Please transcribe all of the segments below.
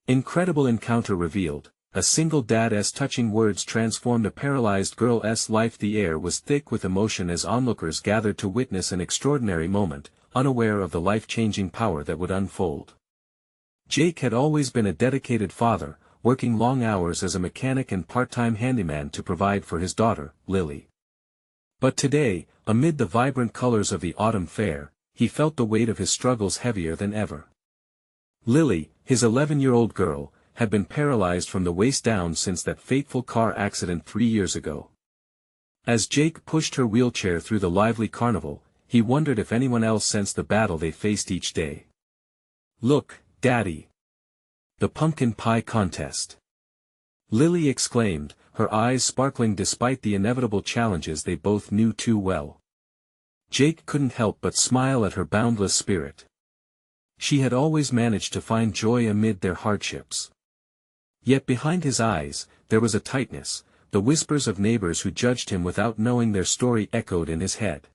Incredible encounter revealed. A single dad's touching words transformed a paralyzed girl's life. The air was thick with emotion as onlookers gathered to witness an extraordinary moment, unaware of the life-changing power that would unfold. Jake had always been a dedicated father, working long hours as a mechanic and part-time handyman to provide for his daughter, Lily. But today, amid the vibrant colors of the autumn fair, he felt the weight of his struggles heavier than ever. Lily, his 11-year-old girl, had been paralyzed from the waist down since that fateful car accident 3 years ago. As Jake pushed her wheelchair through the lively carnival, he wondered if anyone else sensed the battle they faced each day. "Look, Daddy! The pumpkin pie contest!" Lily exclaimed, her eyes sparkling despite the inevitable challenges they both knew too well. Jake couldn't help but smile at her boundless spirit. She had always managed to find joy amid their hardships. Yet behind his eyes, there was a tightness. The whispers of neighbors who judged him without knowing their story echoed in his head.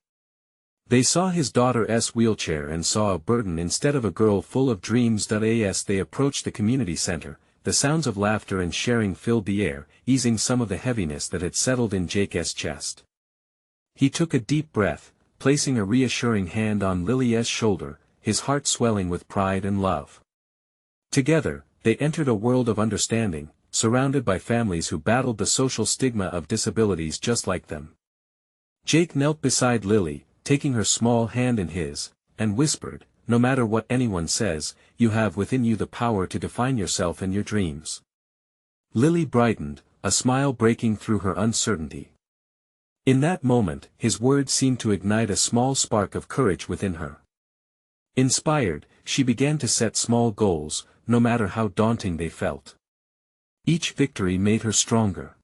They saw his daughter's wheelchair and saw a burden instead of a girl full of dreams. As they approached the community center, the sounds of laughter and sharing filled the air, easing some of the heaviness that had settled in Jake's chest. He took a deep breath, placing a reassuring hand on Lily's shoulder, his heart swelling with pride and love. Together, they entered a world of understanding, surrounded by families who battled the social stigma of disabilities just like them. Jake knelt beside Lily, taking her small hand in his, and whispered, "No matter what anyone says, you have within you the power to define yourself and your dreams." Lily brightened, a smile breaking through her uncertainty. In that moment, his words seemed to ignite a small spark of courage within her. Inspired, she began to set small goals, no matter how daunting they felt. Each victory made her stronger.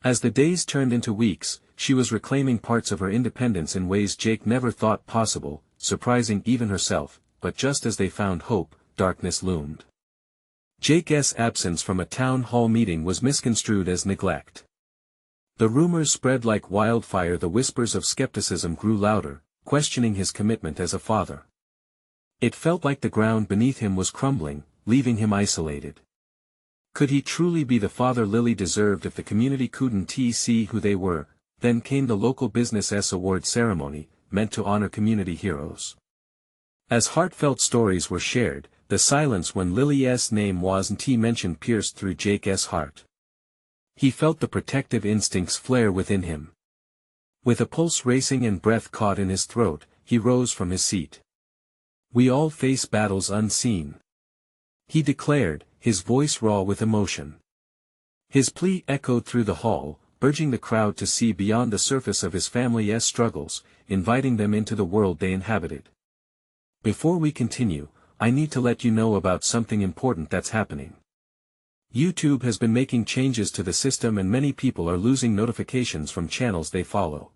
As the days turned into weeks, she was reclaiming parts of her independence in ways Jake never thought possible, surprising even herself. But just as they found hope, darkness loomed. Jake's absence from a town hall meeting was misconstrued as neglect. The rumors spread like wildfire. The whispers of skepticism grew louder, questioning his commitment as a father. It felt like the ground beneath him was crumbling, leaving him isolated. Could he truly be the father Lily deserved if the community couldn't see who they were? Then came the local business award ceremony, meant to honor community heroes. As heartfelt stories were shared, the silence when Lily's name wasn't mentioned pierced through Jake's heart. He felt the protective instincts flare within him. With a pulse racing and breath caught in his throat, he rose from his seat. "We all face battles unseen," he declared, his voice raw with emotion. His plea echoed through the hall, urging the crowd to see beyond the surface of his family's struggles, inviting them into the world they inhabited. "Before we continue, I need to let you know about something important that's happening. YouTube has been making changes to the system and many people are losing notifications from channels they follow.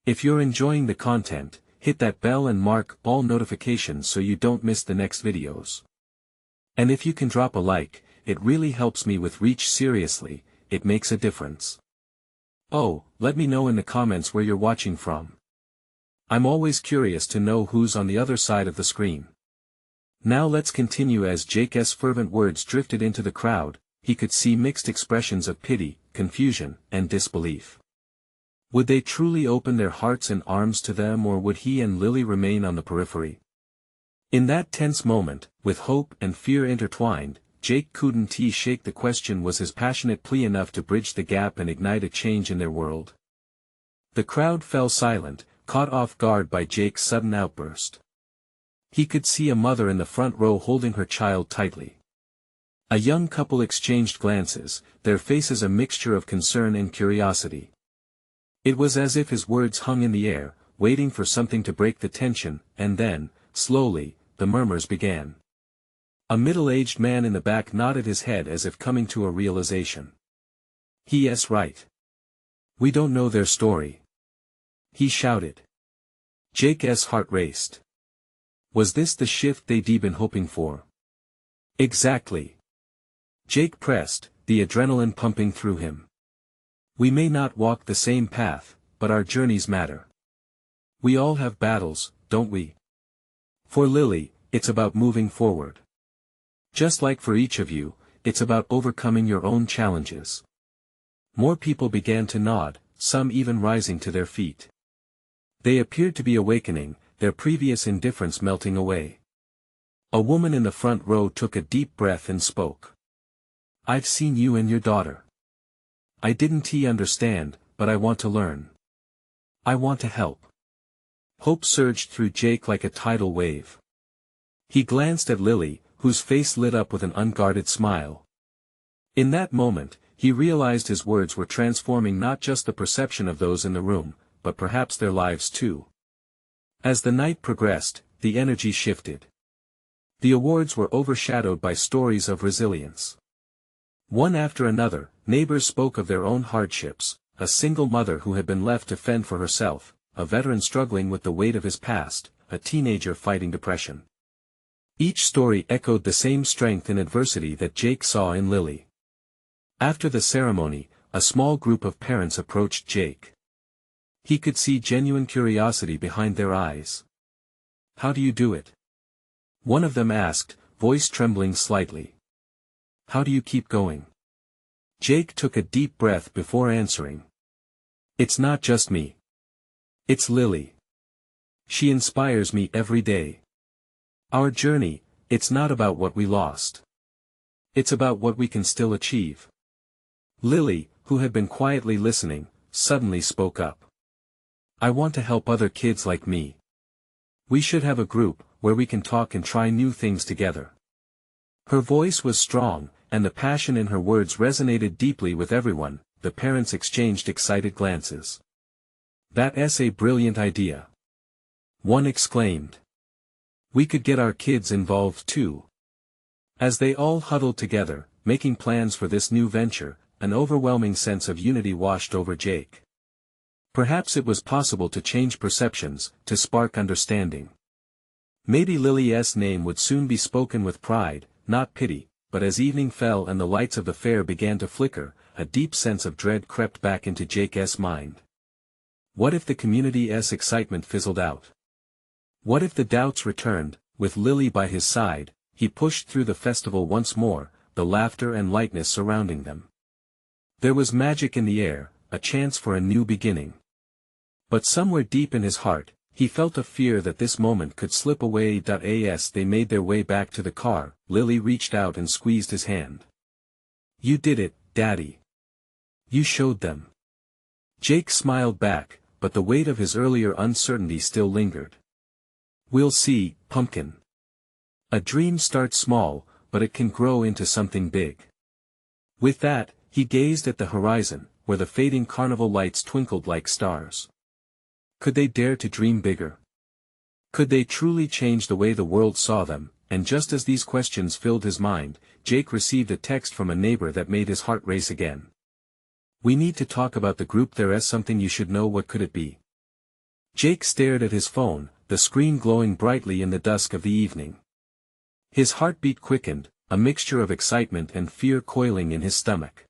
If you're enjoying the content, hit that bell and mark all notifications so you don't miss the next videos. And if you can drop a like, it really helps me with reach. Seriously, it makes a difference. Oh, let me know in the comments where you're watching from. I'm always curious to know who's on the other side of the screen." Now let's continue. As Jake's fervent words drifted into the crowd, he could see mixed expressions of pity, confusion, and disbelief. Would they truly open their hearts and arms to them, or would he and Lily remain on the periphery? In that tense moment, with hope and fear intertwined, Jake couldn't shake the question: was his passionate plea enough to bridge the gap and ignite a change in their world? The crowd fell silent, caught off guard by Jake's sudden outburst. He could see a mother in the front row holding her child tightly. A young couple exchanged glances, their faces a mixture of concern and curiosity. It was as if his words hung in the air, waiting for something to break the tension, and then, slowly, the murmurs began. A middle-aged man in the back nodded his head as if coming to a realization. "He's right. We don't know their story," he shouted. Jake's heart raced. Was this the shift they'd been hoping for? Exactly. Jake pressed, the adrenaline pumping through him. "We may not walk the same path, but our journeys matter. We all have battles, don't we? For Lily, it's about moving forward. Just like for each of you, it's about overcoming your own challenges. More people began to nod, some even rising to their feet. They appeared to be awakening, their previous indifference melting away. A woman in the front row took a deep breath and spoke. "I've seen you and your daughter. I didn't understand, but I want to learn. I want to help." Hope surged through Jake like a tidal wave. He glanced at Lily, whose face lit up with an unguarded smile. In that moment, he realized his words were transforming not just the perception of those in the room, but perhaps their lives too. As the night progressed, the energy shifted. The awards were overshadowed by stories of resilience. One after another, neighbors spoke of their own hardships, a single mother who had been left to fend for herself, a veteran struggling with the weight of his past, a teenager fighting depression. Each story echoed the same strength in adversity that Jake saw in Lily. After the ceremony, a small group of parents approached Jake. He could see genuine curiosity behind their eyes. "How do you do it?" one of them asked, voice trembling slightly. "How do you keep going?" Jake took a deep breath before answering. "It's not just me. It's Lily. She inspires me every day. Our journey, it's not about what we lost. It's about what we can still achieve." Lily, who had been quietly listening, suddenly spoke up. "I want to help other kids like me. We should have a group, where we can talk and try new things together." Her voice was strong, and the passion in her words resonated deeply with everyone. The parents exchanged excited glances. "That's a brilliant idea," one exclaimed. "We could get our kids involved too." As they all huddled together, making plans for this new venture, an overwhelming sense of unity washed over Jake. Perhaps it was possible to change perceptions, to spark understanding. Maybe Lily's name would soon be spoken with pride, not pity, but as evening fell and the lights of the fair began to flicker, a deep sense of dread crept back into Jake's mind. What if the community's excitement fizzled out? What if the doubts returned? With Lily by his side, he pushed through the festival once more, the laughter and lightness surrounding them. There was magic in the air, a chance for a new beginning. But somewhere deep in his heart, he felt a fear that this moment could slip away. As they made their way back to the car, Lily reached out and squeezed his hand. "You did it, Daddy. You showed them." Jake smiled back, but the weight of his earlier uncertainty still lingered. "We'll see, pumpkin. A dream starts small, but it can grow into something big." With that, he gazed at the horizon, where the fading carnival lights twinkled like stars. Could they dare to dream bigger? Could they truly change the way the world saw them? And just as these questions filled his mind, Jake received a text from a neighbor that made his heart race again. "We need to talk about the group. There's something you should know. What could it be?" Jake stared at his phone, the screen glowing brightly in the dusk of the evening. His heartbeat quickened, a mixture of excitement and fear coiling in his stomach.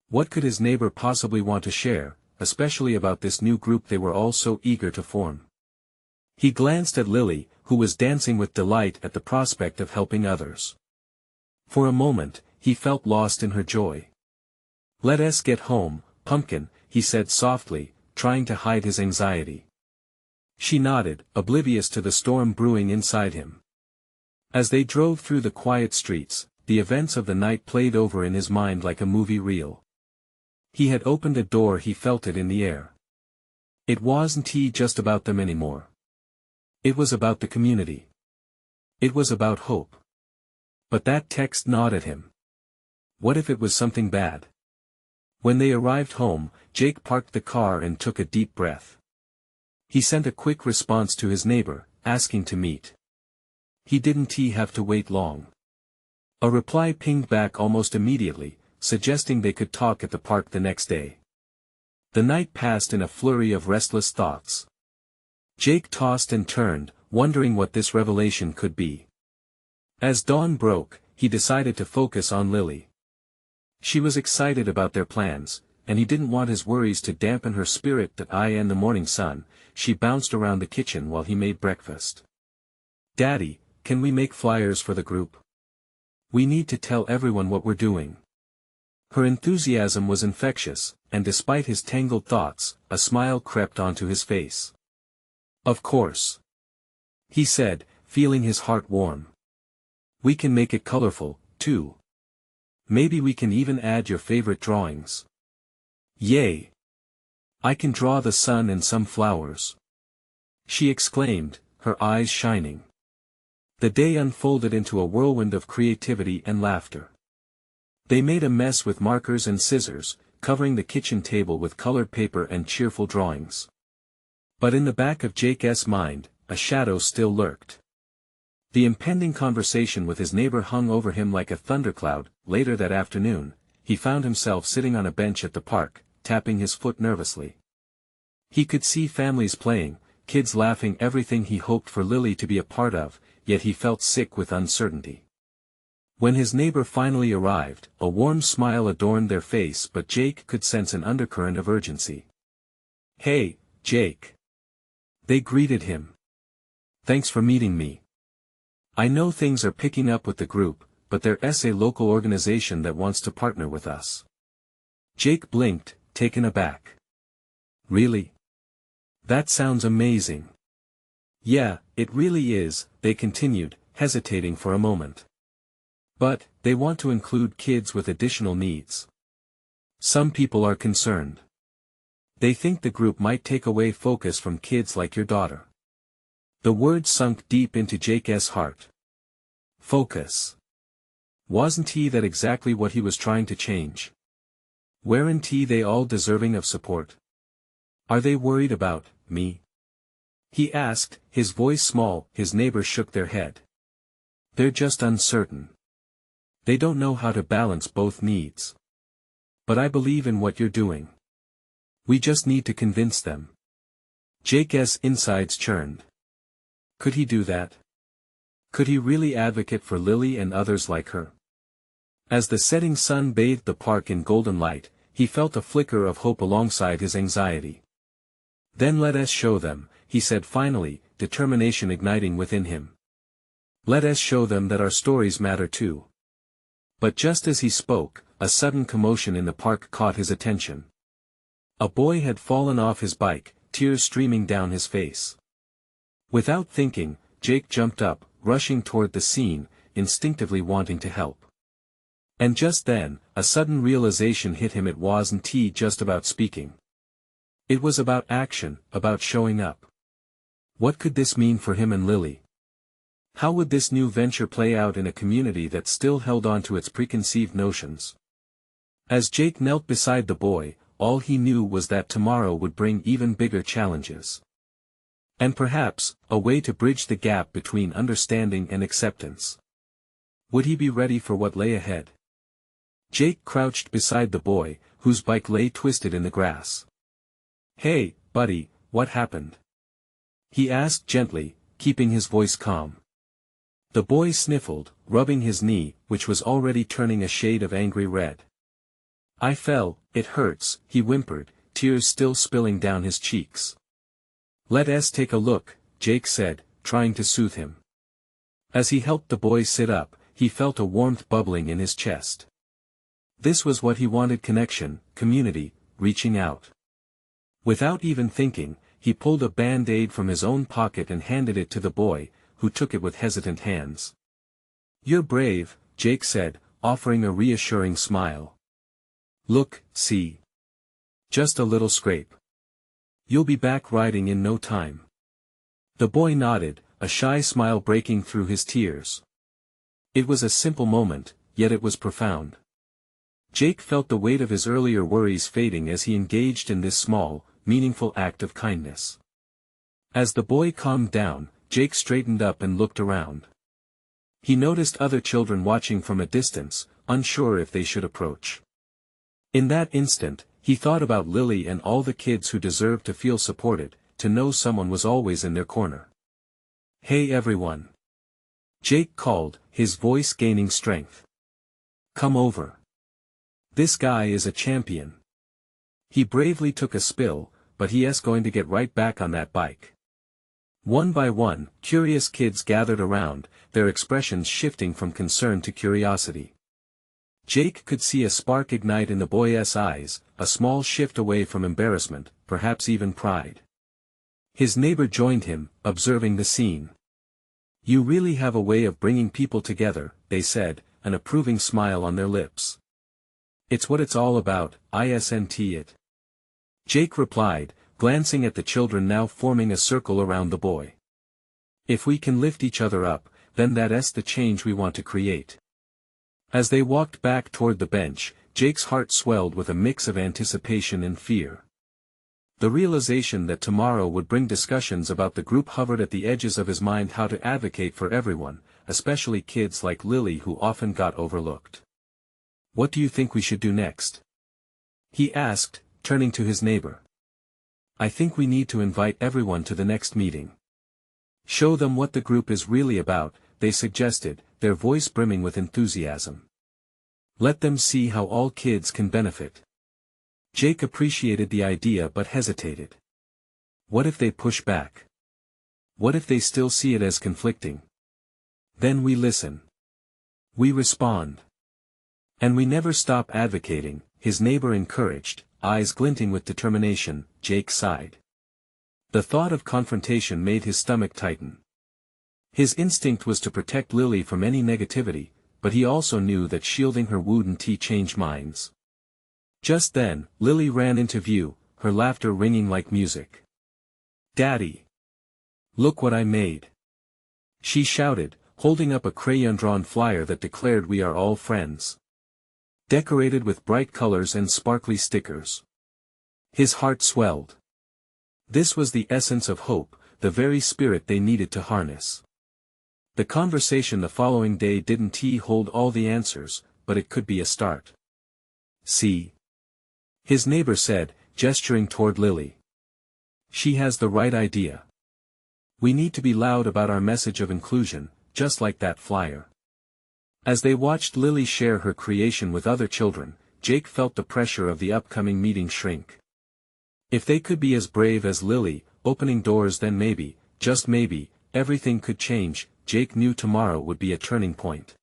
What could his neighbor possibly want to share, especially about this new group they were all so eager to form? He glanced at Lily, who was dancing with delight at the prospect of helping others. For a moment, he felt lost in her joy. "Let us get home, pumpkin," he said softly, trying to hide his anxiety. She nodded, oblivious to the storm brewing inside him. As they drove through the quiet streets, the events of the night played over in his mind like a movie reel. He had opened a door. He felt it in the air. It wasn't just about them anymore. It was about the community. It was about hope. But that text gnawed at him. What if it was something bad? When they arrived home, Jake parked the car and took a deep breath. He sent a quick response to his neighbor, asking to meet. He didn't have to wait long. A reply pinged back almost immediately, suggesting they could talk at the park the next day. The night passed in a flurry of restless thoughts. Jake tossed and turned, wondering what this revelation could be. As dawn broke, he decided to focus on Lily. She was excited about their plans, and he didn't want his worries to dampen her spirit. In the morning sun, she bounced around the kitchen while he made breakfast. "Daddy, can we make flyers for the group?" We need to tell everyone what we're doing." Her enthusiasm was infectious, and despite his tangled thoughts, a smile crept onto his face. "Of course," he said, feeling his heart warm. "We can make it colorful, too. Maybe we can even add your favorite drawings." "Yay! I can draw the sun and some flowers," she exclaimed, her eyes shining. The day unfolded into a whirlwind of creativity and laughter. They made a mess with markers and scissors, covering the kitchen table with colored paper and cheerful drawings. But in the back of Jake's mind, a shadow still lurked. The impending conversation with his neighbor hung over him like a thundercloud. Later that afternoon, he found himself sitting on a bench at the park, tapping his foot nervously. He could see families playing, kids laughing, everything he hoped for Lily to be a part of, yet he felt sick with uncertainty. When his neighbor finally arrived, a warm smile adorned their face, but Jake could sense an undercurrent of urgency. "Hey, Jake." They greeted him. "Thanks for meeting me. I know things are picking up with the group, but there's a local organization that wants to partner with us." Jake blinked, taken aback. "Really? That sounds amazing." "Yeah, it really is," they continued, hesitating for a moment. "But, they want to include kids with additional needs. Some people are concerned. They think the group might take away focus from kids like your daughter." The word sunk deep into Jake's heart. Focus. Wasn't that exactly what he was trying to change? Weren't they all deserving of support? "Are they worried about me?" he asked, his voice small. His neighbors shook their head. "They're just uncertain. They don't know how to balance both needs. But I believe in what you're doing. We just need to convince them." Jake's insides churned. Could he do that? Could he really advocate for Lily and others like her? As the setting sun bathed the park in golden light, he felt a flicker of hope alongside his anxiety. "Then let us show them," he said finally, determination igniting within him. "Let us show them that our stories matter too." But just as he spoke, a sudden commotion in the park caught his attention. A boy had fallen off his bike, tears streaming down his face. Without thinking, Jake jumped up, rushing toward the scene, instinctively wanting to help. And just then, a sudden realization hit him. It wasn't just about speaking. It was about action, about showing up. What could this mean for him and Lily? How would this new venture play out in a community that still held on to its preconceived notions? As Jake knelt beside the boy, all he knew was that tomorrow would bring even bigger challenges. And perhaps, a way to bridge the gap between understanding and acceptance. Would he be ready for what lay ahead? Jake crouched beside the boy, whose bike lay twisted in the grass. "Hey, buddy, what happened?" he asked gently, keeping his voice calm. The boy sniffled, rubbing his knee, which was already turning a shade of angry red. "I fell, it hurts," he whimpered, tears still spilling down his cheeks. "Let's take a look," Jake said, trying to soothe him. As he helped the boy sit up, he felt a warmth bubbling in his chest. This was what he wanted: connection, community, reaching out. Without even thinking, he pulled a band-aid from his own pocket and handed it to the boy, who took it with hesitant hands. "You're brave," Jake said, offering a reassuring smile. "Look, see. Just a little scrape. You'll be back riding in no time." The boy nodded, a shy smile breaking through his tears. It was a simple moment, yet it was profound. Jake felt the weight of his earlier worries fading as he engaged in this small, meaningful act of kindness. As the boy calmed down, Jake straightened up and looked around. He noticed other children watching from a distance, unsure if they should approach. In that instant, he thought about Lily and all the kids who deserved to feel supported, to know someone was always in their corner. "Hey everyone!" Jake called, his voice gaining strength. "Come over. This guy is a champion. He bravely took a spill, but he's going to get right back on that bike." One by one, curious kids gathered around, their expressions shifting from concern to curiosity. Jake could see a spark ignite in the boy's eyes, a small shift away from embarrassment, perhaps even pride. His neighbor joined him, observing the scene. "You really have a way of bringing people together," they said, an approving smile on their lips. "It's what it's all about, isn't it?" Jake replied, glancing at the children now forming a circle around the boy. "If we can lift each other up, then that's the change we want to create." As they walked back toward the bench, Jake's heart swelled with a mix of anticipation and fear. The realization that tomorrow would bring discussions about the group hovered at the edges of his mind. How to advocate for everyone, especially kids like Lily who often got overlooked. "What do you think we should do next?" he asked, turning to his neighbor. "I think we need to invite everyone to the next meeting. Show them what the group is really about," they suggested, their voice brimming with enthusiasm. "Let them see how all kids can benefit." Jake appreciated the idea but hesitated. What if they push back? What if they still see it as conflicting? "Then we listen. We respond. And we never stop advocating," his neighbor encouraged, eyes glinting with determination. Jake sighed. The thought of confrontation made his stomach tighten. His instinct was to protect Lily from any negativity, but he also knew that shielding her wouldn't change minds. Just then, Lily ran into view, her laughter ringing like music. "Daddy! Look what I made!" she shouted, holding up a crayon-drawn flyer that declared "We are all friends." Decorated with bright colors and sparkly stickers. His heart swelled. This was the essence of hope, the very spirit they needed to harness. The conversation the following day didn't hold all the answers, but it could be a start. "See," his neighbor said, gesturing toward Lily. "She has the right idea. We need to be loud about our message of inclusion, just like that flyer." As they watched Lily share her creation with other children, Jake felt the pressure of the upcoming meeting shrink. If they could be as brave as Lily, opening doors, then maybe, just maybe, everything could change. Jake knew tomorrow would be a turning point.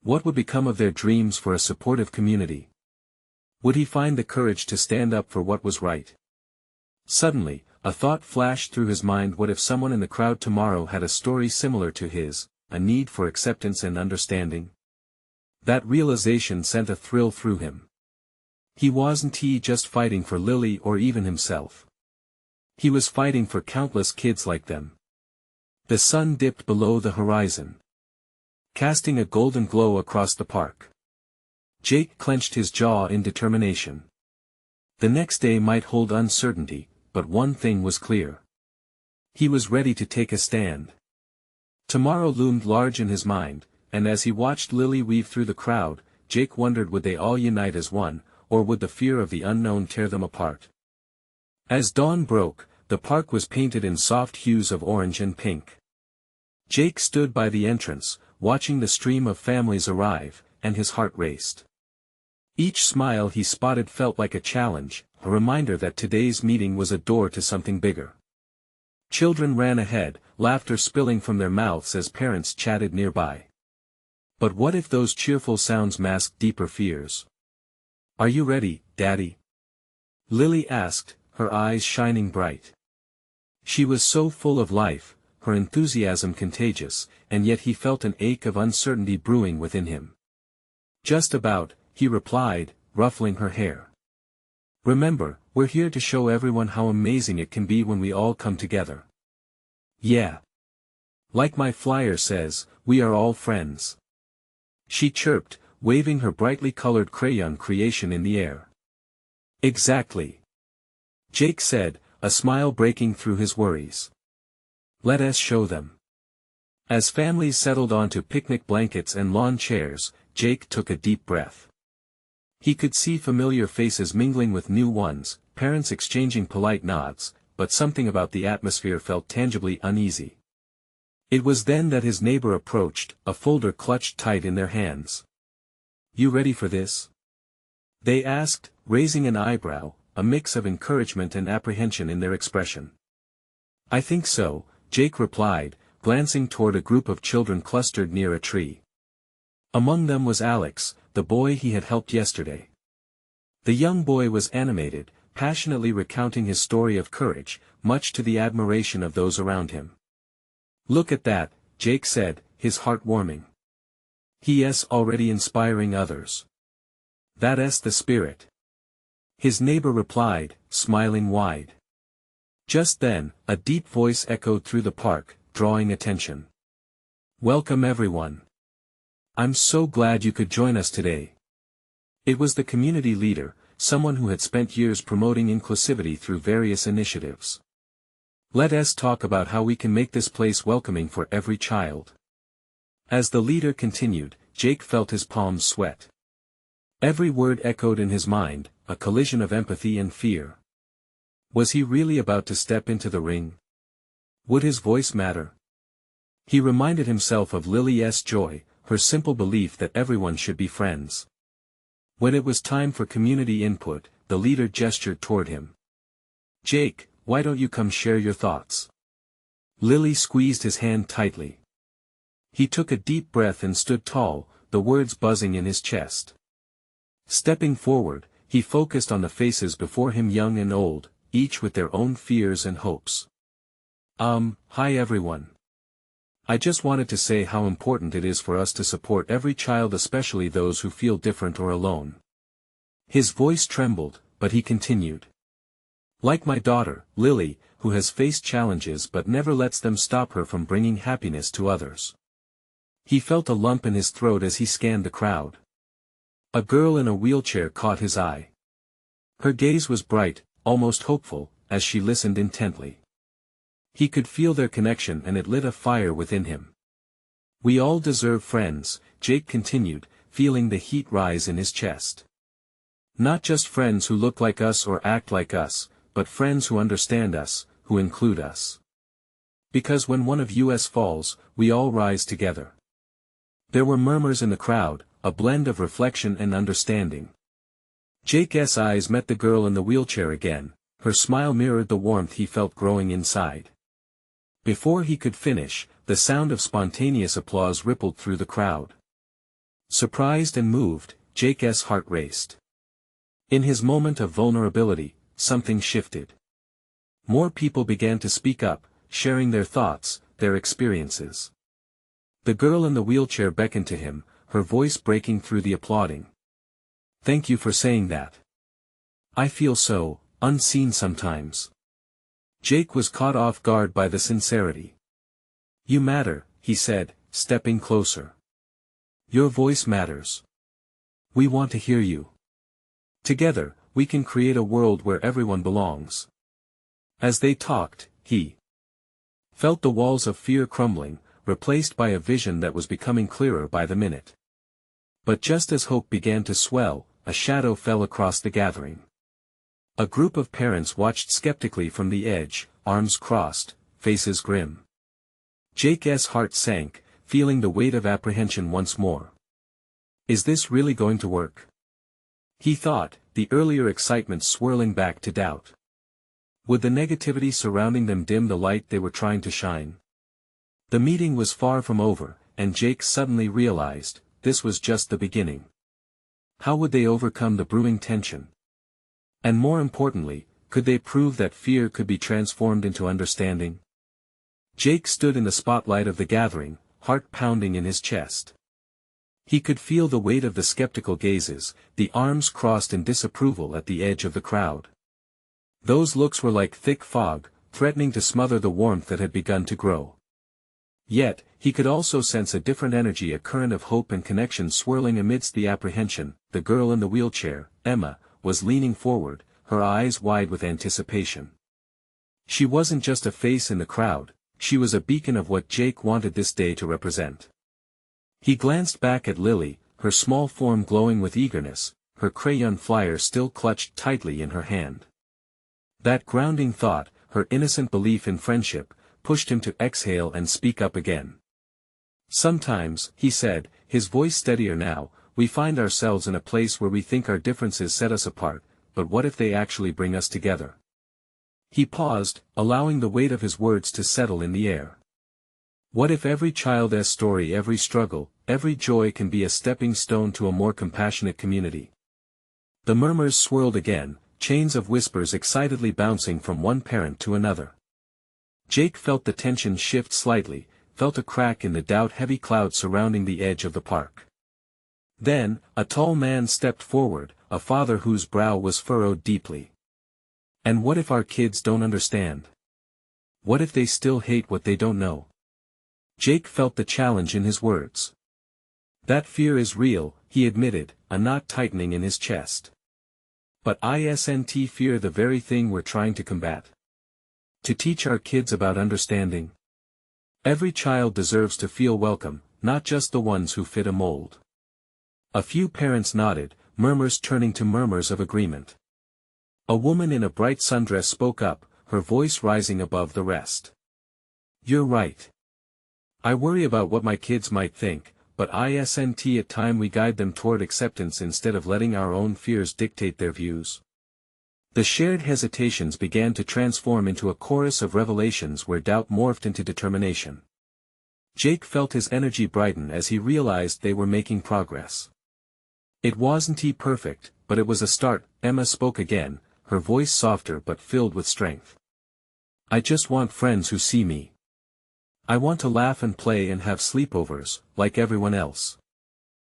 What would become of their dreams for a supportive community? Would he find the courage to stand up for what was right? Suddenly, a thought flashed through his mind. What if someone in the crowd tomorrow had a story similar to his, a need for acceptance and understanding? That realization sent a thrill through him. He wasn't just fighting for Lily or even himself. He was fighting for countless kids like them. The sun dipped below the horizon, casting a golden glow across the park. Jake clenched his jaw in determination. The next day might hold uncertainty, but one thing was clear. He was ready to take a stand. Tomorrow loomed large in his mind, and as he watched Lily weave through the crowd, Jake wondered, would they all unite as one, or would the fear of the unknown tear them apart? As dawn broke, the park was painted in soft hues of orange and pink. Jake stood by the entrance, watching the stream of families arrive, and his heart raced. Each smile he spotted felt like a challenge, a reminder that today's meeting was a door to something bigger. Children ran ahead, laughter spilling from their mouths as parents chatted nearby. But what if those cheerful sounds masked deeper fears? "Are you ready, Daddy?" Lily asked, her eyes shining bright. She was so full of life, her enthusiasm contagious, and yet he felt an ache of uncertainty brewing within him. "Just about," he replied, ruffling her hair. "Remember, we're here to show everyone how amazing it can be when we all come together." "Yeah. Like my flyer says, we are all friends," she chirped, waving her brightly colored crayon creation in the air. "Exactly," Jake said, a smile breaking through his worries. "Let us show them." As families settled onto picnic blankets and lawn chairs, Jake took a deep breath. He could see familiar faces mingling with new ones, parents exchanging polite nods, but something about the atmosphere felt tangibly uneasy. It was then that his neighbor approached, a folder clutched tight in their hands. "You ready for this?" they asked, raising an eyebrow, a mix of encouragement and apprehension in their expression. "I think so," Jake replied, glancing toward a group of children clustered near a tree. Among them was Alex, the boy he had helped yesterday. The young boy was animated, passionately recounting his story of courage, much to the admiration of those around him. "Look at that," Jake said, his heart warming. "He's already inspiring others. That's the spirit." His neighbor replied, smiling wide. Just then, a deep voice echoed through the park, drawing attention. "Welcome everyone. I'm so glad you could join us today." It was the community leader, someone who had spent years promoting inclusivity through various initiatives. "Let us talk about how we can make this place welcoming for every child." As the leader continued, Jake felt his palms sweat. Every word echoed in his mind, a collision of empathy and fear. Was he really about to step into the ring? Would his voice matter? He reminded himself of Lily's joy, her simple belief that everyone should be friends. When it was time for community input, the leader gestured toward him. "Jake, why don't you come share your thoughts?" Lily squeezed his hand tightly. He took a deep breath and stood tall, the words buzzing in his chest. Stepping forward, he focused on the faces before him, young and old, each with their own fears and hopes. Hi everyone. I just wanted to say how important it is for us to support every child, especially those who feel different or alone." His voice trembled, but he continued. "Like my daughter, Lily, who has faced challenges but never lets them stop her from bringing happiness to others." He felt a lump in his throat as he scanned the crowd. A girl in a wheelchair caught his eye. Her gaze was bright, almost hopeful, as she listened intently. He could feel their connection and it lit a fire within him. "We all deserve friends," Jake continued, feeling the heat rise in his chest. "Not just friends who look like us or act like us, but friends who understand us, who include us. Because when one of us falls, we all rise together." There were murmurs in the crowd, a blend of reflection and understanding. Jake's eyes met the girl in the wheelchair again, her smile mirrored the warmth he felt growing inside. Before he could finish, the sound of spontaneous applause rippled through the crowd. Surprised and moved, Jake's heart raced. In his moment of vulnerability, something shifted. More people began to speak up, sharing their thoughts, their experiences. The girl in the wheelchair beckoned to him, her voice breaking through the applauding. "Thank you for saying that. I feel so unseen sometimes." Jake was caught off guard by the sincerity. "You matter," he said, stepping closer. "Your voice matters. We want to hear you. Together, we can create a world where everyone belongs." As they talked, he felt the walls of fear crumbling, replaced by a vision that was becoming clearer by the minute. But just as hope began to swell, a shadow fell across the gathering. A group of parents watched skeptically from the edge, arms crossed, faces grim. Jake's heart sank, feeling the weight of apprehension once more. Is this really going to work? He thought, the earlier excitement swirling back to doubt. Would the negativity surrounding them dim the light they were trying to shine? The meeting was far from over, and Jake suddenly realized, this was just the beginning. How would they overcome the brewing tension? And more importantly, could they prove that fear could be transformed into understanding? Jake stood in the spotlight of the gathering, heart pounding in his chest. He could feel the weight of the skeptical gazes, the arms crossed in disapproval at the edge of the crowd. Those looks were like thick fog, threatening to smother the warmth that had begun to grow. Yet, he could also sense a different energy, a current of hope and connection swirling amidst the apprehension. The girl in the wheelchair, Emma, was leaning forward, her eyes wide with anticipation. She wasn't just a face in the crowd, she was a beacon of what Jake wanted this day to represent. He glanced back at Lily, her small form glowing with eagerness, her crayon flyer still clutched tightly in her hand. That grounding thought, her innocent belief in friendship, pushed him to exhale and speak up again. "Sometimes," he said, his voice steadier now, "we find ourselves in a place where we think our differences set us apart, but what if they actually bring us together?" He paused, allowing the weight of his words to settle in the air. What if every child's story, every struggle, every joy can be a stepping stone to a more compassionate community? The murmurs swirled again, chains of whispers excitedly bouncing from one parent to another. Jake felt the tension shift slightly, felt a crack in the doubt-heavy cloud surrounding the edge of the park. Then, a tall man stepped forward, a father whose brow was furrowed deeply. And what if our kids don't understand? What if they still hate what they don't know? Jake felt the challenge in his words. That fear is real, he admitted, a knot tightening in his chest. But isn't fear the very thing we're trying to combat? To teach our kids about understanding. Every child deserves to feel welcome, not just the ones who fit a mold. A few parents nodded, murmurs turning to murmurs of agreement. A woman in a bright sundress spoke up, her voice rising above the rest. You're right. I worry about what my kids might think, but isn't it time we guide them toward acceptance instead of letting our own fears dictate their views? The shared hesitations began to transform into a chorus of revelations where doubt morphed into determination. Jake felt his energy brighten as he realized they were making progress. It wasn't perfect, but it was a start. Emma spoke again, her voice softer but filled with strength. I just want friends who see me. I want to laugh and play and have sleepovers, like everyone else.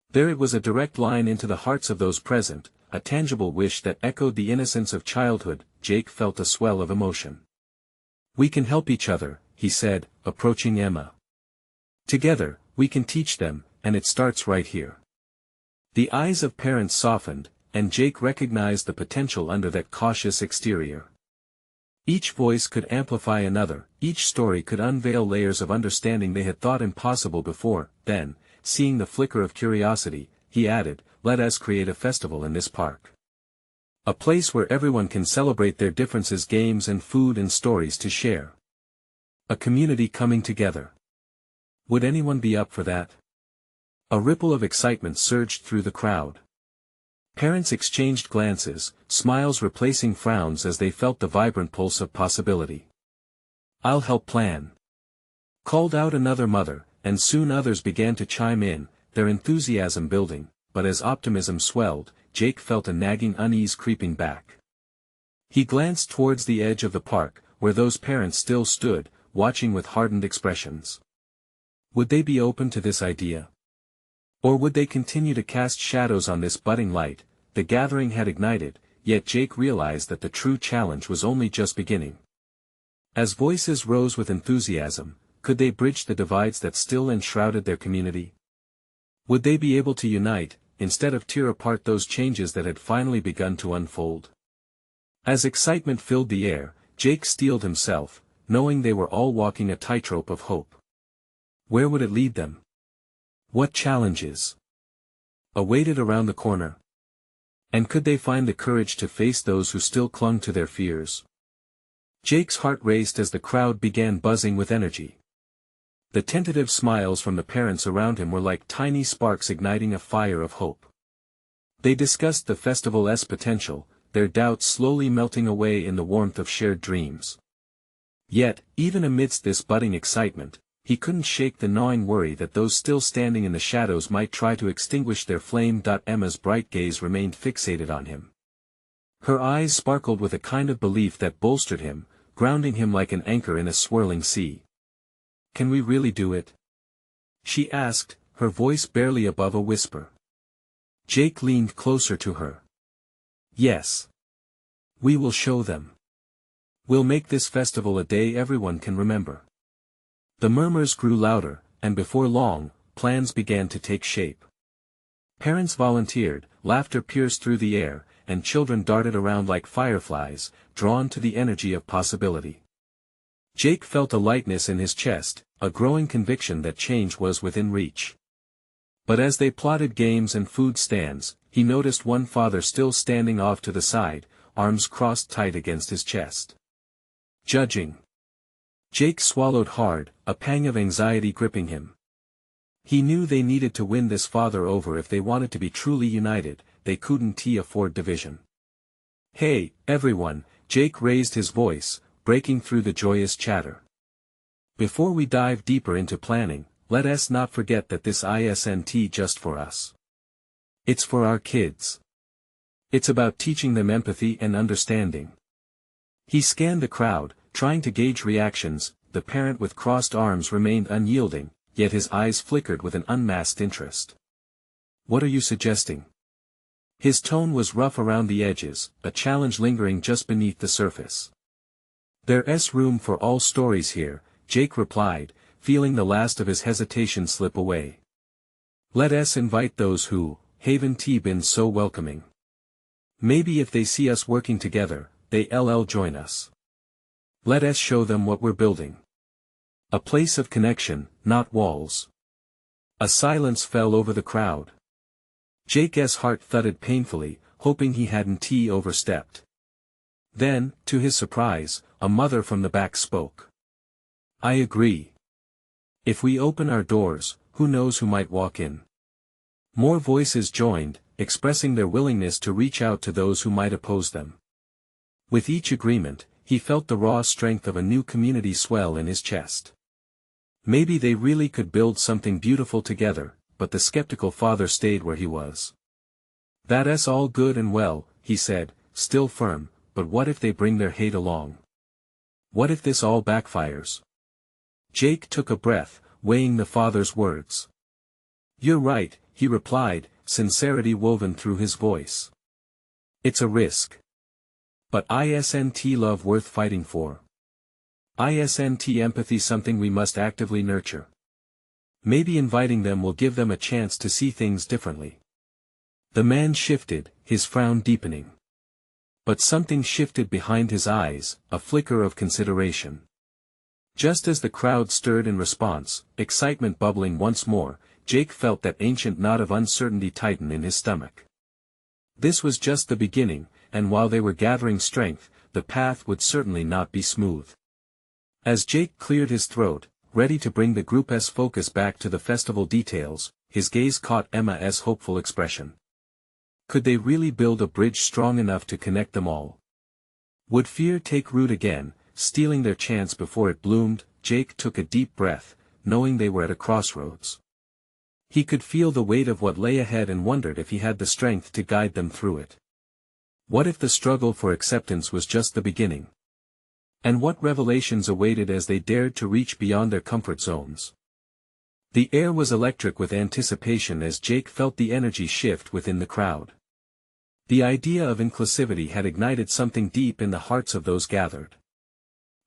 There it was, a direct line into the hearts of those present, a tangible wish that echoed the innocence of childhood. Jake felt a swell of emotion. We can help each other, he said, approaching Emma. Together, we can teach them, and it starts right here. The eyes of parents softened, and Jake recognized the potential under that cautious exterior. Each voice could amplify another, each story could unveil layers of understanding they had thought impossible before. Then, seeing the flicker of curiosity, he added, let us create a festival in this park. A place where everyone can celebrate their differences, games and food and stories to share. A community coming together. Would anyone be up for that? A ripple of excitement surged through the crowd. Parents exchanged glances, smiles replacing frowns as they felt the vibrant pulse of possibility. I'll help plan. Called out another mother, and soon others began to chime in, their enthusiasm building, but as optimism swelled, Jake felt a nagging unease creeping back. He glanced towards the edge of the park, where those parents still stood, watching with hardened expressions. Would they be open to this idea? Or would they continue to cast shadows on this budding light? The gathering had ignited, yet Jake realized that the true challenge was only just beginning. As voices rose with enthusiasm, could they bridge the divides that still enshrouded their community? Would they be able to unite, instead of tear apart those changes that had finally begun to unfold? As excitement filled the air, Jake steeled himself, knowing they were all walking a tightrope of hope. Where would it lead them? What challenges awaited around the corner? And could they find the courage to face those who still clung to their fears? Jake's heart raced as the crowd began buzzing with energy. The tentative smiles from the parents around him were like tiny sparks igniting a fire of hope. They discussed the festival's potential, their doubts slowly melting away in the warmth of shared dreams. Yet, even amidst this budding excitement, he couldn't shake the gnawing worry that those still standing in the shadows might try to extinguish their flame. Emma's bright gaze remained fixated on him. Her eyes sparkled with a kind of belief that bolstered him, grounding him like an anchor in a swirling sea. Can we really do it? She asked, her voice barely above a whisper. Jake leaned closer to her. Yes. We will show them. We'll make this festival a day everyone can remember. The murmurs grew louder, and before long, plans began to take shape. Parents volunteered, laughter pierced through the air, and children darted around like fireflies, drawn to the energy of possibility. Jake felt a lightness in his chest, a growing conviction that change was within reach. But as they plotted games and food stands, he noticed one father still standing off to the side, arms crossed tight against his chest. Judging. Jake swallowed hard, a pang of anxiety gripping him. He knew they needed to win this father over if they wanted to be truly united. They couldn't afford division. Hey, everyone, Jake raised his voice, breaking through the joyous chatter. Before we dive deeper into planning, let us not forget that this isn't just for us. It's for our kids. It's about teaching them empathy and understanding. He scanned the crowd, trying to gauge reactions. The parent with crossed arms remained unyielding, yet his eyes flickered with an unmasked interest. What are you suggesting? His tone was rough around the edges, a challenge lingering just beneath the surface. There's room for all stories here, Jake replied, feeling the last of his hesitation slip away. Let us invite those who haven't been so welcoming. Maybe if they see us working together, they'll join us. Let us show them what we're building. A place of connection, not walls. A silence fell over the crowd. Jake's heart thudded painfully, hoping he hadn't overstepped. Then, to his surprise, a mother from the back spoke. I agree. If we open our doors, who knows who might walk in. More voices joined, expressing their willingness to reach out to those who might oppose them. With each agreement, he felt the raw strength of a new community swell in his chest. Maybe they really could build something beautiful together, but the skeptical father stayed where he was. That's all good and well, he said, still firm, but what if they bring their hate along? What if this all backfires? Jake took a breath, weighing the father's words. You're right, he replied, sincerity woven through his voice. It's a risk. But isn't love worth fighting for? Isn't empathy something we must actively nurture? Maybe inviting them will give them a chance to see things differently. The man shifted, his frown deepening. But something shifted behind his eyes, a flicker of consideration. Just as the crowd stirred in response, excitement bubbling once more, Jake felt that ancient knot of uncertainty tighten in his stomach. This was just the beginning, and while they were gathering strength, the path would certainly not be smooth. As Jake cleared his throat, ready to bring the group's focus back to the festival details, his gaze caught Emma's hopeful expression. Could they really build a bridge strong enough to connect them all? Would fear take root again, stealing their chance before it bloomed? Jake took a deep breath, knowing they were at a crossroads. He could feel the weight of what lay ahead and wondered if he had the strength to guide them through it. What if the struggle for acceptance was just the beginning? And what revelations awaited as they dared to reach beyond their comfort zones? The air was electric with anticipation as Jake felt the energy shift within the crowd. The idea of inclusivity had ignited something deep in the hearts of those gathered.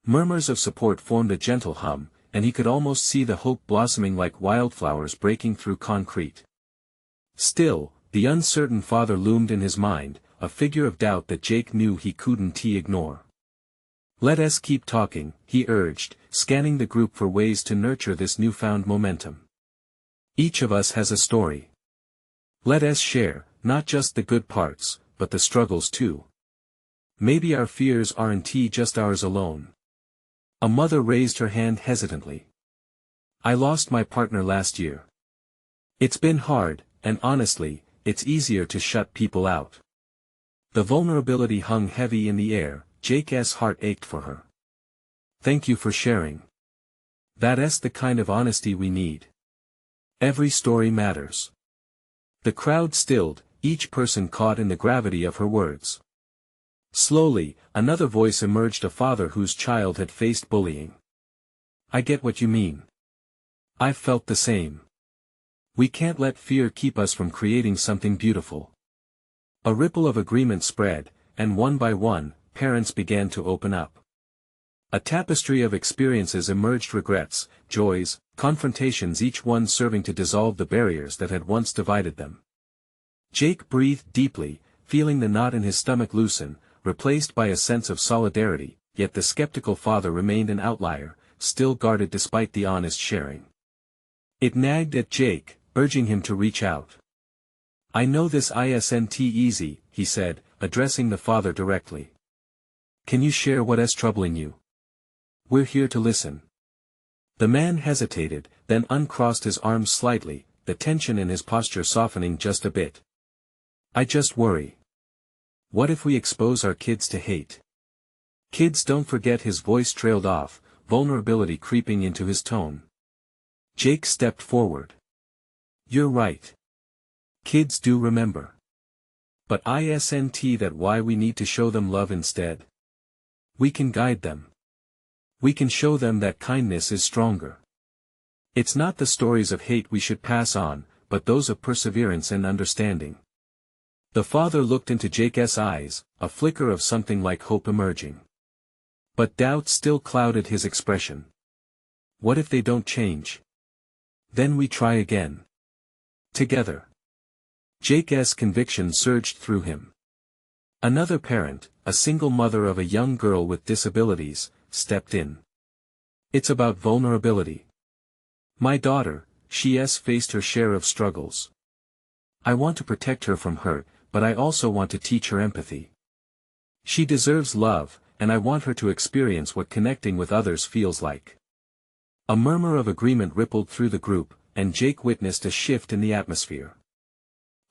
Murmurs of support formed a gentle hum, and he could almost see the hope blossoming like wildflowers breaking through concrete. Still, the uncertain father loomed in his mind, a figure of doubt that Jake knew he couldn't ignore. Let us keep talking, he urged, scanning the group for ways to nurture this newfound momentum. Each of us has a story. Let us share, not just the good parts, but the struggles too. Maybe our fears aren't just ours alone. A mother raised her hand hesitantly. I lost my partner last year. It's been hard, and honestly, it's easier to shut people out. The vulnerability hung heavy in the air, Jake's heart ached for her. Thank you for sharing. That's the kind of honesty we need. Every story matters. The crowd stilled, each person caught in the gravity of her words. Slowly, another voice emerged, a father whose child had faced bullying. I get what you mean. I've felt the same. We can't let fear keep us from creating something beautiful. A ripple of agreement spread, and one by one, parents began to open up. A tapestry of experiences emerged, regrets, joys, confrontations, each one serving to dissolve the barriers that had once divided them. Jake breathed deeply, feeling the knot in his stomach loosen, replaced by a sense of solidarity, yet the skeptical father remained an outlier, still guarded despite the honest sharing. It nagged at Jake, urging him to reach out. I know this isn't easy, he said, addressing the father directly. Can you share what's troubling you? We're here to listen. The man hesitated, then uncrossed his arms slightly, the tension in his posture softening just a bit. I just worry. What if we expose our kids to hate? Kids, don't forget. His voice trailed off, vulnerability creeping into his tone. Jake stepped forward. You're right. Kids do remember. But isn't that why we need to show them love instead? We can guide them. We can show them that kindness is stronger. It's not the stories of hate we should pass on, but those of perseverance and understanding. The father looked into Jake's eyes, a flicker of something like hope emerging. But doubt still clouded his expression. What if they don't change? Then we try again. Together. Jake's conviction surged through him. Another parent, a single mother of a young girl with disabilities, stepped in. It's about vulnerability. My daughter, she's faced her share of struggles. I want to protect her from hurt, but I also want to teach her empathy. She deserves love, and I want her to experience what connecting with others feels like. A murmur of agreement rippled through the group, and Jake witnessed a shift in the atmosphere.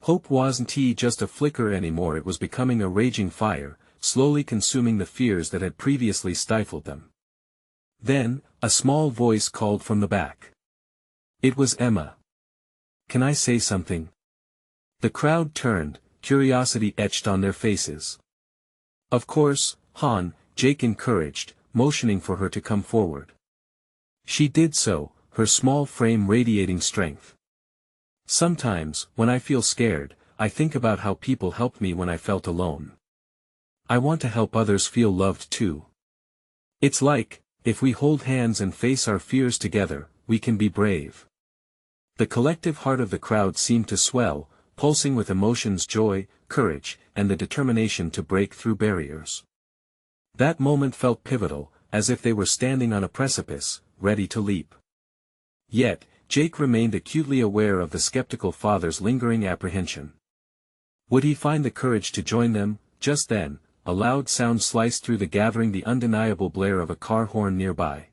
Hope wasn't just a flicker anymore, it was becoming a raging fire, slowly consuming the fears that had previously stifled them. Then, a small voice called from the back. It was Emma. Can I say something? The crowd turned, curiosity etched on their faces. Of course, Han, Jake encouraged, motioning for her to come forward. She did so, her small frame radiating strength. Sometimes, when I feel scared, I think about how people helped me when I felt alone. I want to help others feel loved too. It's like, if we hold hands and face our fears together, we can be brave. The collective heart of the crowd seemed to swell, pulsing with emotions: joy, courage, and the determination to break through barriers. That moment felt pivotal, as if they were standing on a precipice, ready to leap. Yet, Jake remained acutely aware of the skeptical father's lingering apprehension. Would he find the courage to join them? Just then, a loud sound sliced through the gathering, the undeniable blare of a car horn nearby.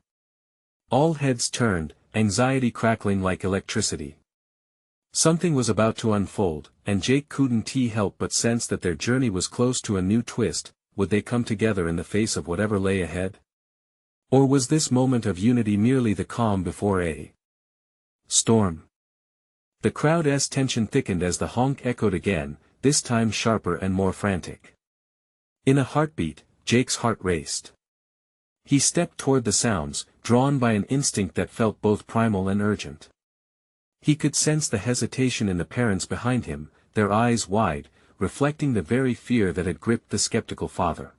All heads turned, anxiety crackling like electricity. Something was about to unfold, and Jake couldn't help but sense that their journey was close to a new twist. Would they come together in the face of whatever lay ahead? Or was this moment of unity merely the calm before a storm? The crowd's tension thickened as the honk echoed again, this time sharper and more frantic. In a heartbeat, Jake's heart raced. He stepped toward the sounds, drawn by an instinct that felt both primal and urgent. He could sense the hesitation in the parents behind him, their eyes wide, reflecting the very fear that had gripped the skeptical father.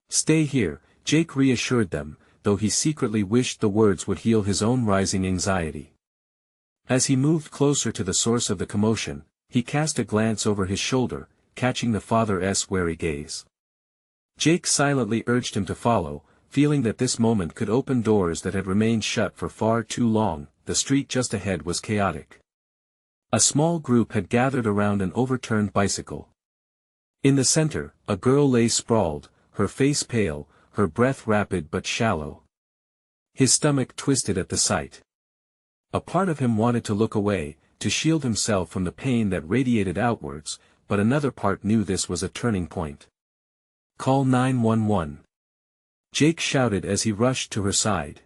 Stay here, Jake reassured them, though he secretly wished the words would heal his own rising anxiety. As he moved closer to the source of the commotion, he cast a glance over his shoulder, catching the father's wary gaze. Jake silently urged him to follow, feeling that this moment could open doors that had remained shut for far too long. The street just ahead was chaotic. A small group had gathered around an overturned bicycle. In the center, a girl lay sprawled, her face pale, her breath rapid but shallow. His stomach twisted at the sight. A part of him wanted to look away, to shield himself from the pain that radiated outwards, but another part knew this was a turning point. Call 911. Jake shouted as he rushed to her side.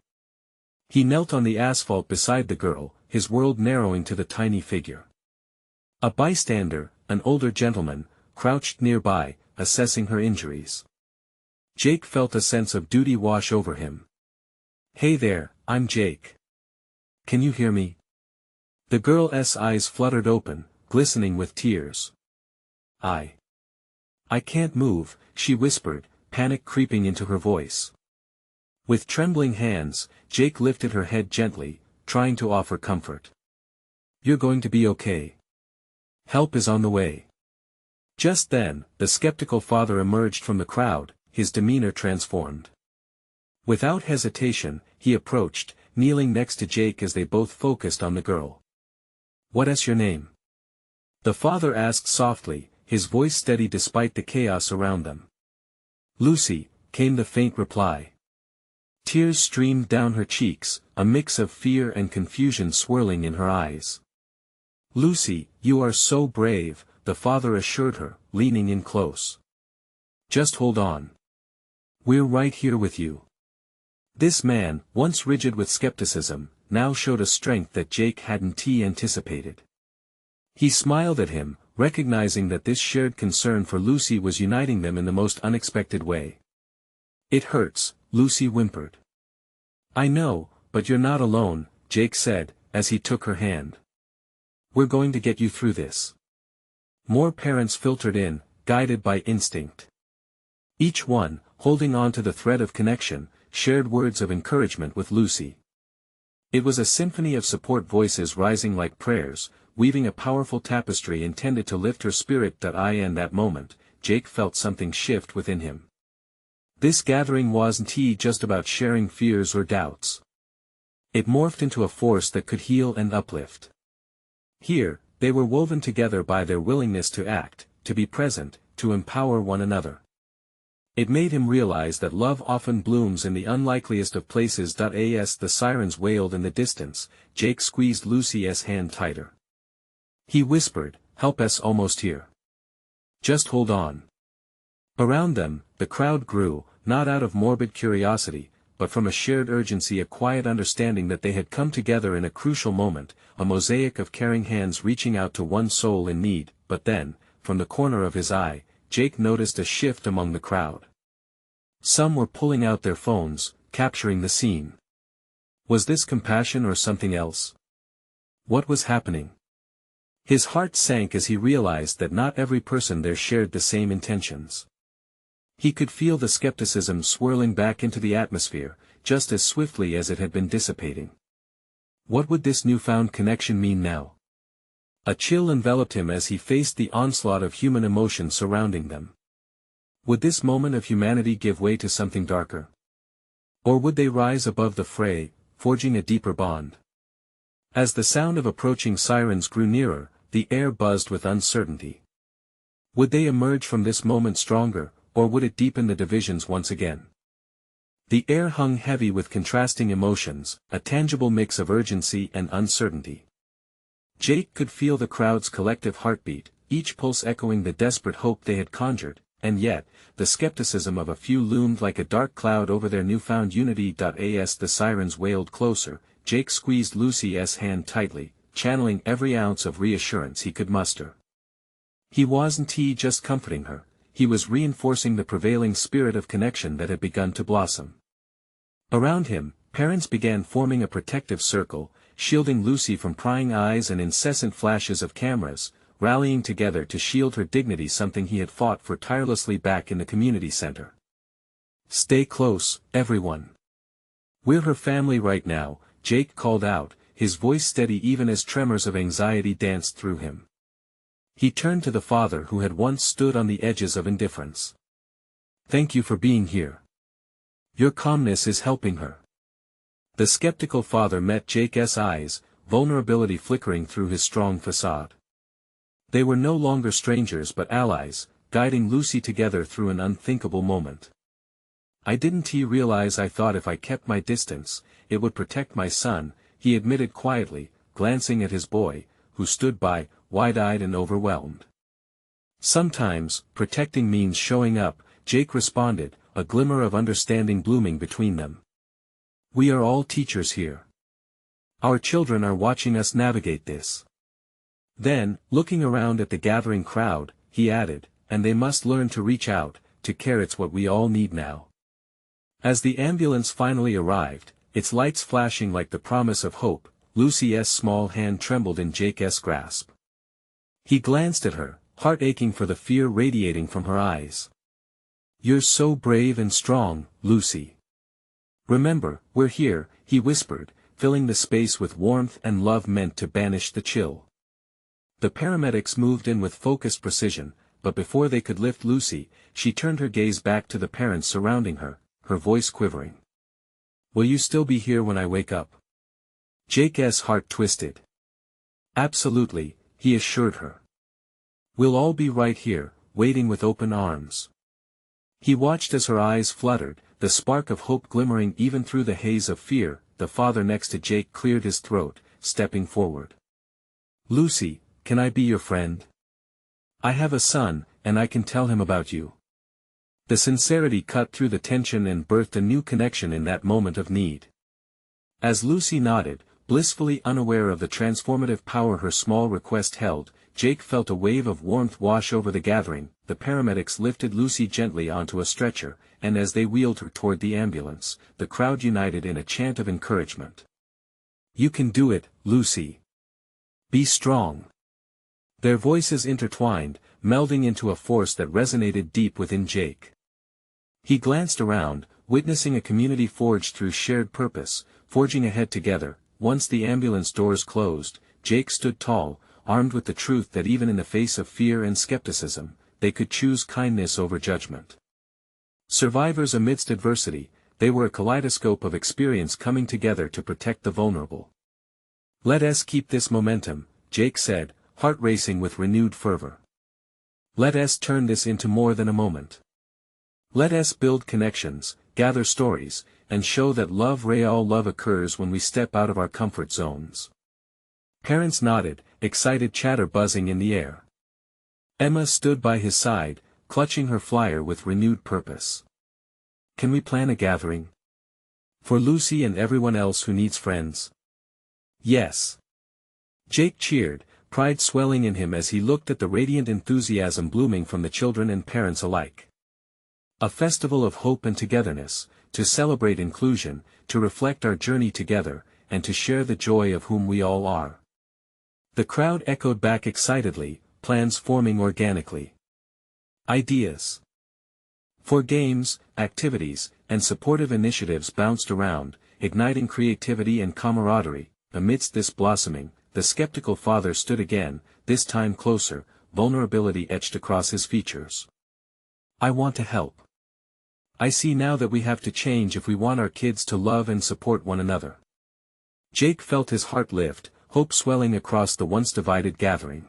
He knelt on the asphalt beside the girl, his world narrowing to the tiny figure. A bystander, an older gentleman, crouched nearby, assessing her injuries. Jake felt a sense of duty wash over him. Hey there, I'm Jake. Can you hear me? The girl's eyes fluttered open, glistening with tears. I can't move, she whispered, panic creeping into her voice. With trembling hands, Jake lifted her head gently, trying to offer comfort. You're going to be okay. Help is on the way. Just then, the skeptical father emerged from the crowd, his demeanor transformed. Without hesitation, he approached, kneeling next to Jake as they both focused on the girl. What's your name? The father asked softly, his voice steady despite the chaos around them. Lucy, came the faint reply. Tears streamed down her cheeks, a mix of fear and confusion swirling in her eyes. Lucy, you are so brave, the father assured her, leaning in close. Just hold on. We're right here with you. This man, once rigid with skepticism, now showed a strength that Jake hadn't anticipated. He smiled at him, recognizing that this shared concern for Lucy was uniting them in the most unexpected way. "It hurts," Lucy whimpered. "I know, but you're not alone," Jake said, as he took her hand. "We're going to get you through this." More parents filtered in, guided by instinct. Each one, holding on to the thread of connection, shared words of encouragement with Lucy. It was a symphony of support voices rising like prayers, weaving a powerful tapestry intended to lift her spirit. In that moment, Jake felt something shift within him. This gathering wasn't just about sharing fears or doubts. It morphed into a force that could heal and uplift. Here, they were woven together by their willingness to act, to be present, to empower one another. It made him realize that love often blooms in the unlikeliest of places. As the sirens wailed in the distance, Jake squeezed Lucy's hand tighter. He whispered, "Help us almost here. Just hold on." Around them, the crowd grew, not out of morbid curiosity, but from a shared urgency, a quiet understanding that they had come together in a crucial moment, a mosaic of caring hands reaching out to one soul in need. But then, from the corner of his eye, Jake noticed a shift among the crowd. Some were pulling out their phones, capturing the scene. Was this compassion or something else? What was happening? His heart sank as he realized that not every person there shared the same intentions. He could feel the skepticism swirling back into the atmosphere, just as swiftly as it had been dissipating. What would this newfound connection mean now? A chill enveloped him as he faced the onslaught of human emotion surrounding them. Would this moment of humanity give way to something darker? Or would they rise above the fray, forging a deeper bond? As the sound of approaching sirens grew nearer, the air buzzed with uncertainty. Would they emerge from this moment stronger, or would it deepen the divisions once again? The air hung heavy with contrasting emotions, a tangible mix of urgency and uncertainty. Jake could feel the crowd's collective heartbeat, each pulse echoing the desperate hope they had conjured, and yet, the skepticism of a few loomed like a dark cloud over their newfound unity. As the sirens wailed closer, Jake squeezed Lucy's hand tightly, channeling every ounce of reassurance he could muster. He wasn't just comforting her, he was reinforcing the prevailing spirit of connection that had begun to blossom. Around him, parents began forming a protective circle, shielding Lucy from prying eyes and incessant flashes of cameras, rallying together to shield her dignity, something he had fought for tirelessly back in the community center. "Stay close, everyone. We're her family right now," Jake called out, his voice steady even as tremors of anxiety danced through him. He turned to the father who had once stood on the edges of indifference. "Thank you for being here. Your calmness is helping her." The skeptical father met Jake's eyes, vulnerability flickering through his strong facade. They were no longer strangers but allies, guiding Lucy together through an unthinkable moment. "I didn't realize. I thought if I kept my distance, it would protect my son," he admitted quietly, glancing at his boy, who stood by, wide-eyed and overwhelmed. "Sometimes, protecting means showing up," Jake responded, a glimmer of understanding blooming between them. "We are all teachers here. Our children are watching us navigate this." Then, looking around at the gathering crowd, he added, "And they must learn to reach out, to care. It's what we all need now." As the ambulance finally arrived, its lights flashing like the promise of hope, Lucy's small hand trembled in Jake's grasp. He glanced at her, heart aching for the fear radiating from her eyes. "You're so brave and strong, Lucy. Remember, we're here," he whispered, filling the space with warmth and love meant to banish the chill. The paramedics moved in with focused precision, but before they could lift Lucy, she turned her gaze back to the parents surrounding her, her voice quivering. "Will you still be here when I wake up?" Jake's heart twisted. "Absolutely," he assured her. "We'll all be right here, waiting with open arms." He watched as her eyes fluttered, the spark of hope glimmering even through the haze of fear. The father next to Jake cleared his throat, stepping forward. "Lucy, can I be your friend? I have a son, and I can tell him about you." The sincerity cut through the tension and birthed a new connection in that moment of need. As Lucy nodded, blissfully unaware of the transformative power her small request held, Jake felt a wave of warmth wash over the gathering. The paramedics lifted Lucy gently onto a stretcher, and as they wheeled her toward the ambulance, the crowd united in a chant of encouragement. "You can do it, Lucy. Be strong." Their voices intertwined, melding into a force that resonated deep within Jake. He glanced around, witnessing a community forged through shared purpose, forging ahead together. Once the ambulance doors closed, Jake stood tall, armed with the truth that even in the face of fear and skepticism, they could choose kindness over judgment. Survivors amidst adversity, they were a kaleidoscope of experience coming together to protect the vulnerable. "Let us keep this momentum," Jake said, heart racing with renewed fervor. "Let us turn this into more than a moment. Let us build connections, gather stories, and show that real love occurs when we step out of our comfort zones." Parents nodded, excited chatter buzzing in the air. Emma stood by his side, clutching her flyer with renewed purpose. "Can we plan a gathering? For Lucy and everyone else who needs friends?" "Yes." Jake cheered, pride swelling in him as he looked at the radiant enthusiasm blooming from the children and parents alike. A festival of hope and togetherness, to celebrate inclusion, to reflect our journey together, and to share the joy of whom we all are. The crowd echoed back excitedly, plans forming organically. Ideas for games, activities, and supportive initiatives bounced around, igniting creativity and camaraderie. Amidst this blossoming, the skeptical father stood again, this time closer, vulnerability etched across his features. "I want to help. I see now that we have to change if we want our kids to love and support one another." Jake felt his heart lift, hope swelling across the once divided gathering.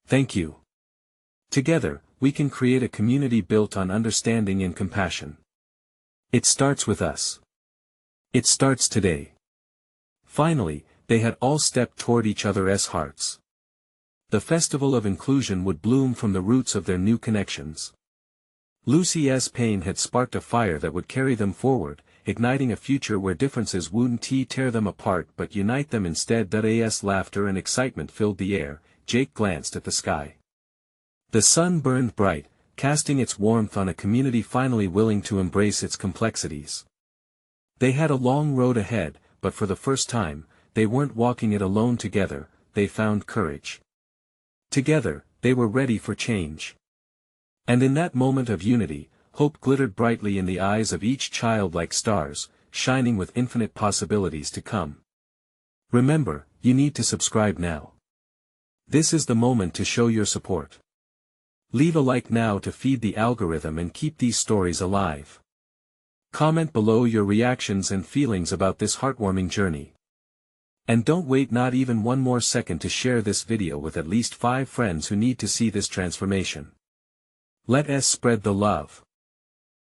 "Thank you. Together, we can create a community built on understanding and compassion. It starts with us. It starts today." Finally, they had all stepped toward each other's hearts. The festival of inclusion would bloom from the roots of their new connections. Lucy's pain had sparked a fire that would carry them forward, igniting a future where differences wouldn't tear them apart but unite them instead. As laughter and excitement filled the air, Jake glanced at the sky. The sun burned bright, casting its warmth on a community finally willing to embrace its complexities. They had a long road ahead, but for the first time, they weren't walking it alone. Together, they found courage. Together, they were ready for change. And in that moment of unity, hope glittered brightly in the eyes of each child like stars, shining with infinite possibilities to come. Remember, you need to subscribe now. This is the moment to show your support. Leave a like now to feed the algorithm and keep these stories alive. Comment below your reactions and feelings about this heartwarming journey. And don't wait not even one more second to share this video with at least 5 friends who need to see this transformation. Let us spread the love.